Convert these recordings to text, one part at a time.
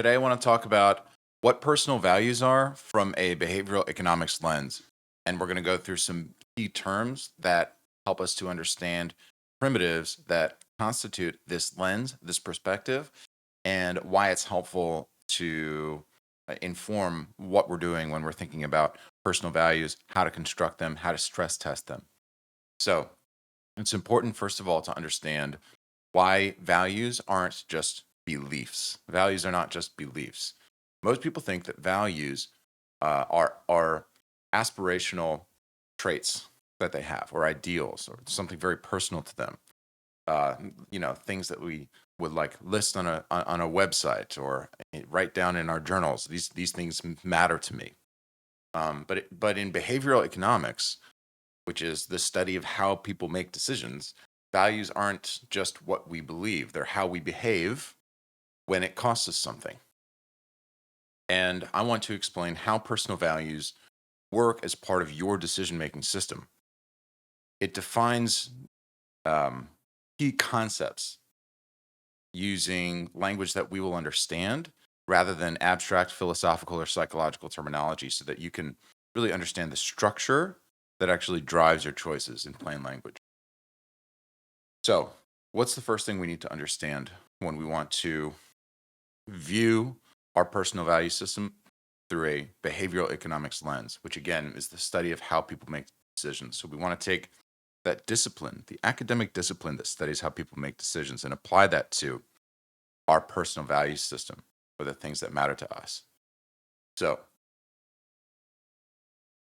Today, I want to talk about what personal values are from a behavioral economics lens. And we're going to go through some key terms that help us to understand primitives that constitute this lens, this perspective, and why it's helpful to inform what we're doing when we're thinking about personal values, how to construct them, how to stress test them. So, it's important, first of all, to understand why values aren't just beliefs. Values are not just beliefs. Most people think that values are aspirational traits that they have, or ideals, or something very personal to them. Things that we would like list on a website or write down in our journals. These things matter to me. But in behavioral economics, which is the study of how people make decisions, values aren't just what we believe, they're how we behave when it costs us something. And I want to explain how personal values work as part of your decision making system. It defines um, key concepts using language that we will understand rather than abstract philosophical or psychological terminology so that you can really understand the structure that actually drives your choices in plain language. So, what's the first thing we need to understand when we want to view our personal value system through a behavioral economics lens, which again is the study of how people make decisions? So, we want to take that discipline, the academic discipline that studies how people make decisions, and apply that to our personal value system or the things that matter to us. So,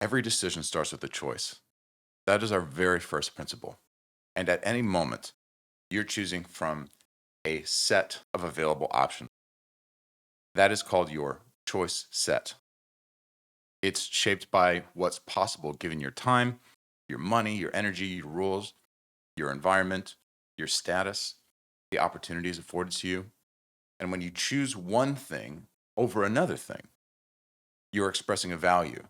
every decision starts with a choice. That is our very first principle. And at any moment, you're choosing from a set of available options. That is called your choice set. It's shaped by what's possible given your time, your money, your energy, your rules, your environment, your status, the opportunities afforded to you. And when you choose one thing over another thing, you're expressing a value.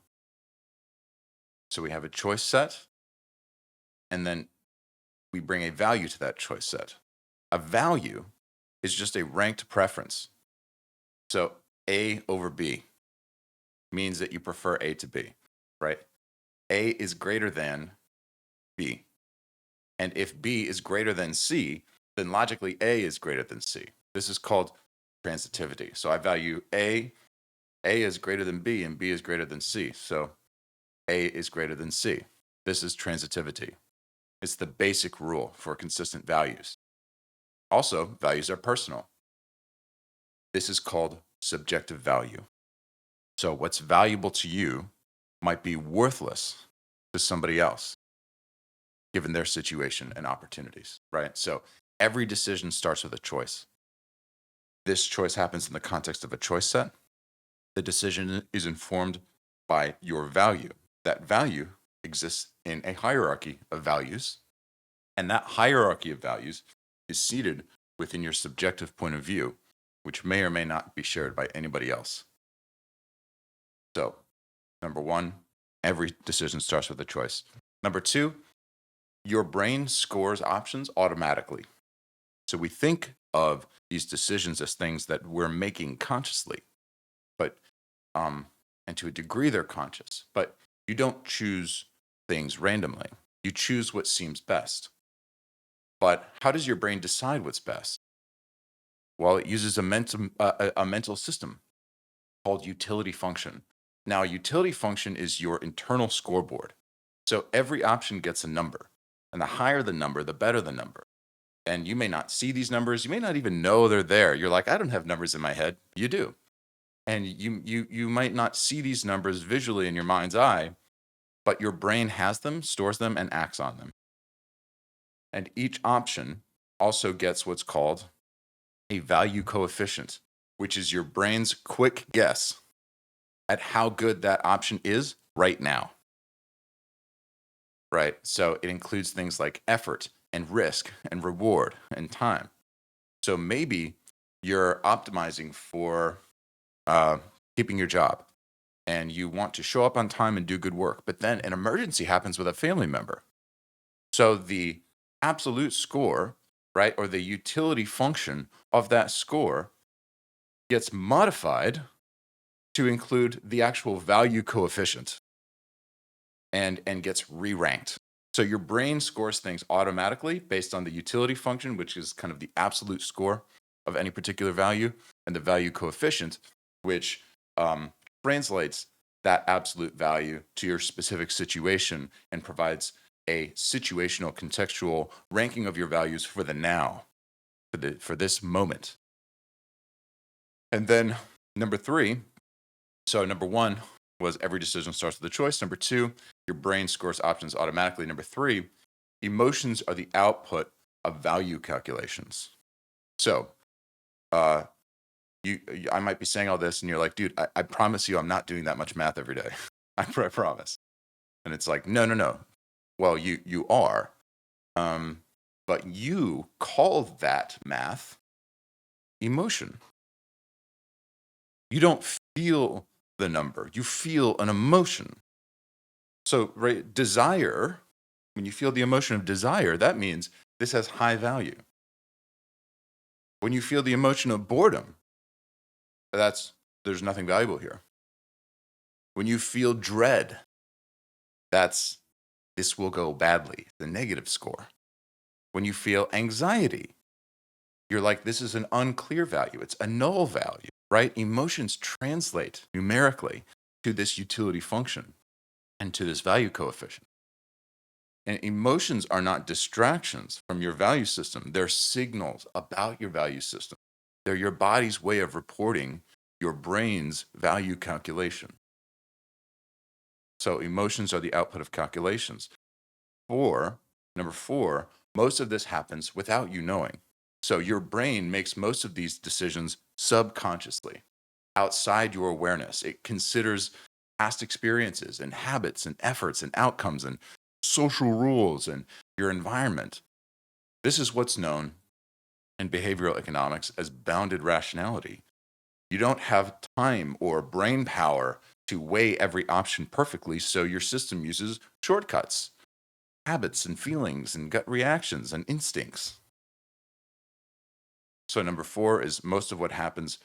So we have a choice set, and then we bring a value to that choice set. A value is just a ranked preference. So A over B means that you prefer A to B, right? A is greater than B. And if B is greater than C, then logically A is greater than C. This is called transitivity. So I value A is greater than B, and B is greater than C. So A is greater than C. This is transitivity. It's the basic rule for consistent values. Also, values are personal. This is called subjective value. So what's valuable to you might be worthless to somebody else, given their situation and opportunities, right? So every decision starts with a choice. This choice happens in the context of a choice set. The decision is informed by your value. That value exists in a hierarchy of values, and that hierarchy of values is seated within your subjective point of view, which may or may not be shared by anybody else. So, number one, every decision starts with a choice. Number two, your brain scores options automatically. So we think of these decisions as things that we're making consciously, but and to a degree they're conscious. But you don't choose things randomly. You choose what seems best. But how does your brain decide what's best? Well, it uses a mental system called utility function. Now, a utility function is your internal scoreboard. So every option gets a number. And the higher the number, the better the number. And you may not see these numbers. You may not even know they're there. You're like, I don't have numbers in my head. You do. And you might not see these numbers visually in your mind's eye, but your brain has them, stores them, and acts on them. And each option also gets what's called a value coefficient, which is your brain's quick guess at how good that option is right now. Right? So it includes things like effort and risk and reward and time. So maybe you're optimizing for keeping your job and you want to show up on time and do good work, but then an emergency happens with a family member. So the absolute score, right, or the utility function of that score gets modified to include the actual value coefficient and gets re-ranked. So your brain scores things automatically based on the utility function, which is kind of the absolute score of any particular value, and the value coefficient, which translates that absolute value to your specific situation and provides a situational, contextual ranking of your values for the now, for this moment. And then number three, so number one was every decision starts with a choice. Number two, your brain scores options automatically. Number three, emotions are the output of value calculations. So, I might be saying all this, and you're like, dude, I promise you, I'm not doing that much math every day. I promise. And it's like, no. Well, you are, but you call that math emotion. You don't feel the number. You feel an emotion. So, right, desire, when you feel the emotion of desire, that means this has high value. When you feel the emotion of boredom, there's nothing valuable here. When you feel dread, this will go badly, the negative score. When you feel anxiety, you're like, this is an unclear value. It's a null value, right? Emotions translate numerically to this utility function and to this value coefficient. And emotions are not distractions from your value system. They're signals about your value system. They're your body's way of reporting your brain's value calculation. So emotions are the output of calculations. Number four, most of this happens without you knowing. So your brain makes most of these decisions subconsciously, outside your awareness. It considers past experiences and habits and efforts and outcomes and social rules and your environment. This is what's known in behavioral economics as bounded rationality. You don't have time or brain power to weigh every option perfectly, so your system uses shortcuts, habits and feelings and gut reactions and instincts. So number four is most of what happens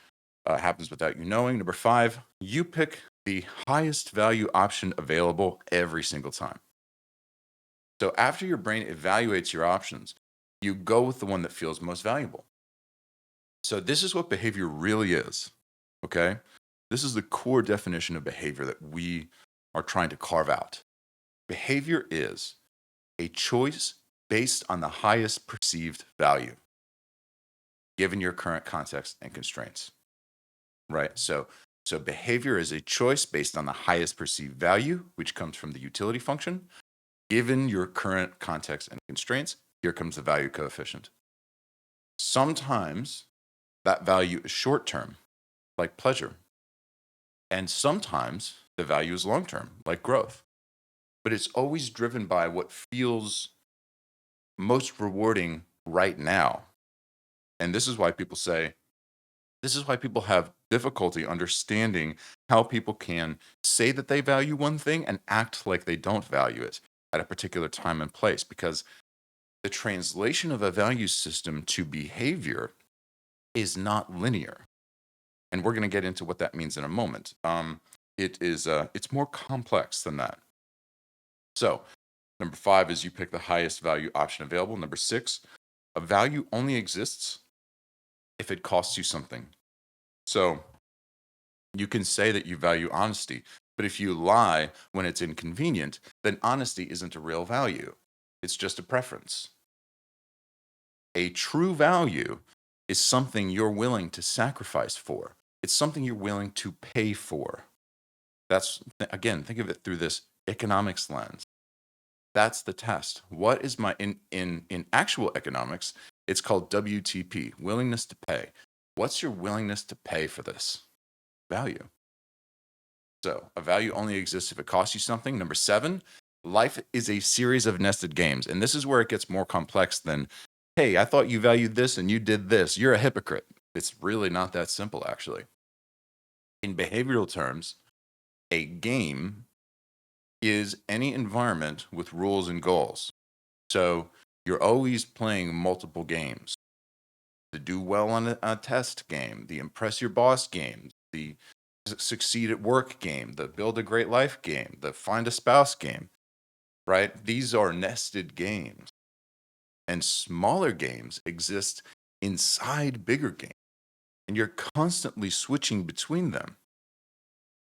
without you knowing. Number five, you pick the highest value option available every single time. So after your brain evaluates your options, you go with the one that feels most valuable. So this is what behavior really is, okay? This is the core definition of behavior that we are trying to carve out. Behavior is a choice based on the highest perceived value, given your current context and constraints, right? So behavior is a choice based on the highest perceived value, which comes from the utility function. Given your current context and constraints, here comes the value coefficient. Sometimes that value is short term, like pleasure. And sometimes the value is long term, like growth. But it's always driven by what feels most rewarding right now. And this is why people have difficulty understanding how people can say that they value one thing and act like they don't value it at a particular time and place, because the translation of a value system to behavior is not linear. And we're going to get into what that means in a moment. It's more complex than that. So, number five is you pick the highest value option available. Number six, a value only exists if it costs you something. So, you can say that you value honesty, but if you lie when it's inconvenient, then honesty isn't a real value. It's just a preference. A true value is something you're willing to sacrifice for. It's something you're willing to pay for. Again, think of it through this economics lens. That's the test. What is my in actual economics, it's called WTP, willingness to pay. What's your willingness to pay for this value? So, a value only exists if it costs you something. Number seven, life is a series of nested games. And this is where it gets more complex than, hey, I thought you valued this and you did this. You're a hypocrite. It's really not that simple, actually. In behavioral terms, a game is any environment with rules and goals. So you're always playing multiple games. the do well on a test game, the impress your boss game, the succeed at work game, the build a great life game, the find a spouse game, right? These are nested games. And smaller games exist inside bigger games. And you're constantly switching between them.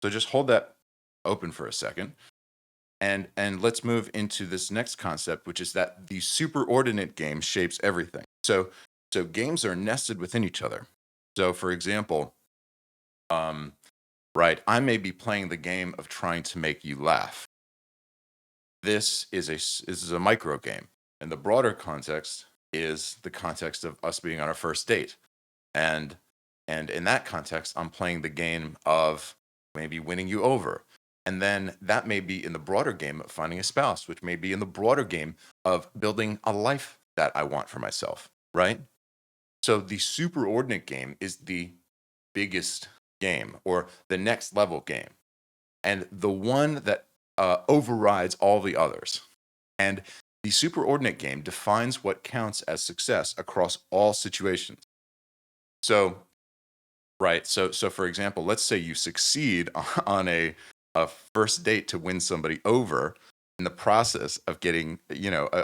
So just hold that open for a second. And let's move into this next concept, which is that the superordinate game shapes everything. So games are nested within each other. So for example, right, I may be playing the game of trying to make you laugh. This is a micro game, and the broader context is the context of us being on our first date. And in that context, I'm playing the game of maybe winning you over. And then that may be in the broader game of finding a spouse, which may be in the broader game of building a life that I want for myself, right? So the superordinate game is the biggest game or the next level game, and the one that overrides all the others. And the superordinate game defines what counts as success across all situations. So, right. So for example, let's say you succeed on a first date to win somebody over in the process of getting,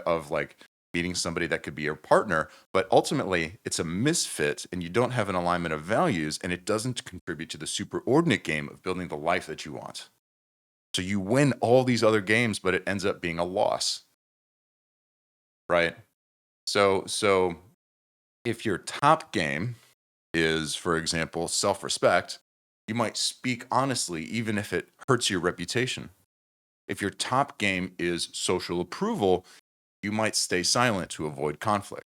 of like meeting somebody that could be your partner, but ultimately it's a misfit and you don't have an alignment of values and it doesn't contribute to the superordinate game of building the life that you want. So you win all these other games, but it ends up being a loss, right? So if your top game is, for example, self-respect, you might speak honestly, even if it hurts your reputation. If your top game is social approval, you might stay silent to avoid conflict.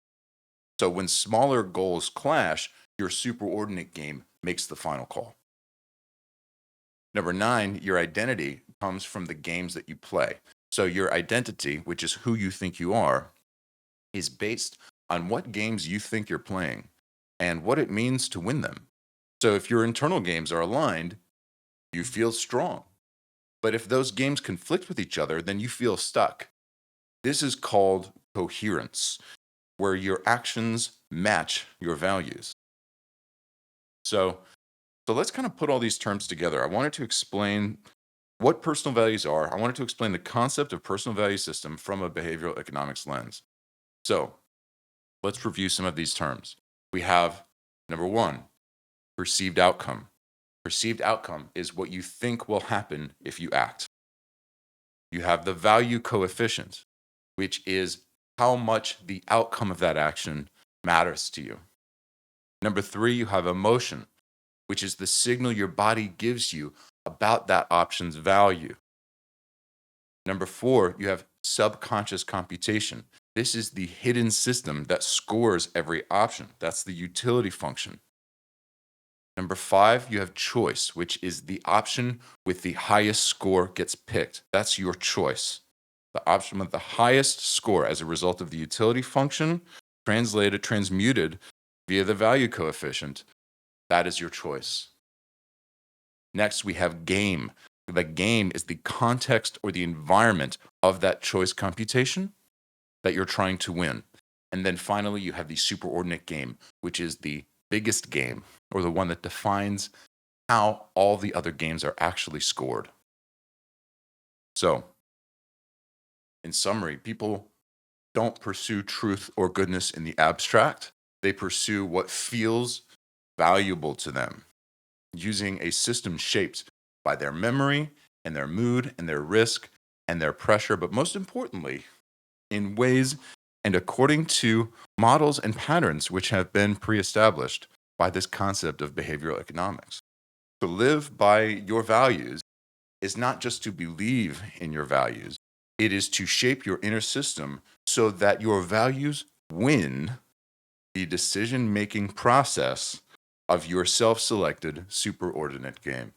So when smaller goals clash, your superordinate game makes the final call. Number 9, your identity comes from the games that you play. So your identity, which is who you think you are, is based on what games you think you're playing and what it means to win them. So if your internal games are aligned, you feel strong. But if those games conflict with each other, then you feel stuck. This is called coherence, where your actions match your values. So let's kind of put all these terms together. I wanted to explain what personal values are. I wanted to explain the concept of personal value system from a behavioral economics lens. So let's review some of these terms. We have number 1, perceived outcome. Perceived outcome is what you think will happen if you act. You have the value coefficient, which is how much the outcome of that action matters to you. Number 3, you have emotion, which is the signal your body gives you about that option's value. Number 4, you have subconscious computation. This is the hidden system that scores every option. That's the utility function. Number 5, you have choice, which is the option with the highest score gets picked. That's your choice. The option with the highest score as a result of the utility function, transmuted via the value coefficient, that is your choice. Next, we have game. The game is the context or the environment of that choice computation that you're trying to win. And then finally, you have the superordinate game, which is the biggest game or the one that defines how all the other games are actually scored. So, in summary, people don't pursue truth or goodness in the abstract. They pursue what feels valuable to them, using a system shaped by their memory and their mood and their risk and their pressure, but most importantly, in ways and according to models and patterns which have been pre-established by this concept of behavioral economics. To live by your values is not just to believe in your values, it is to shape your inner system so that your values win the decision-making process of your self-selected superordinate game.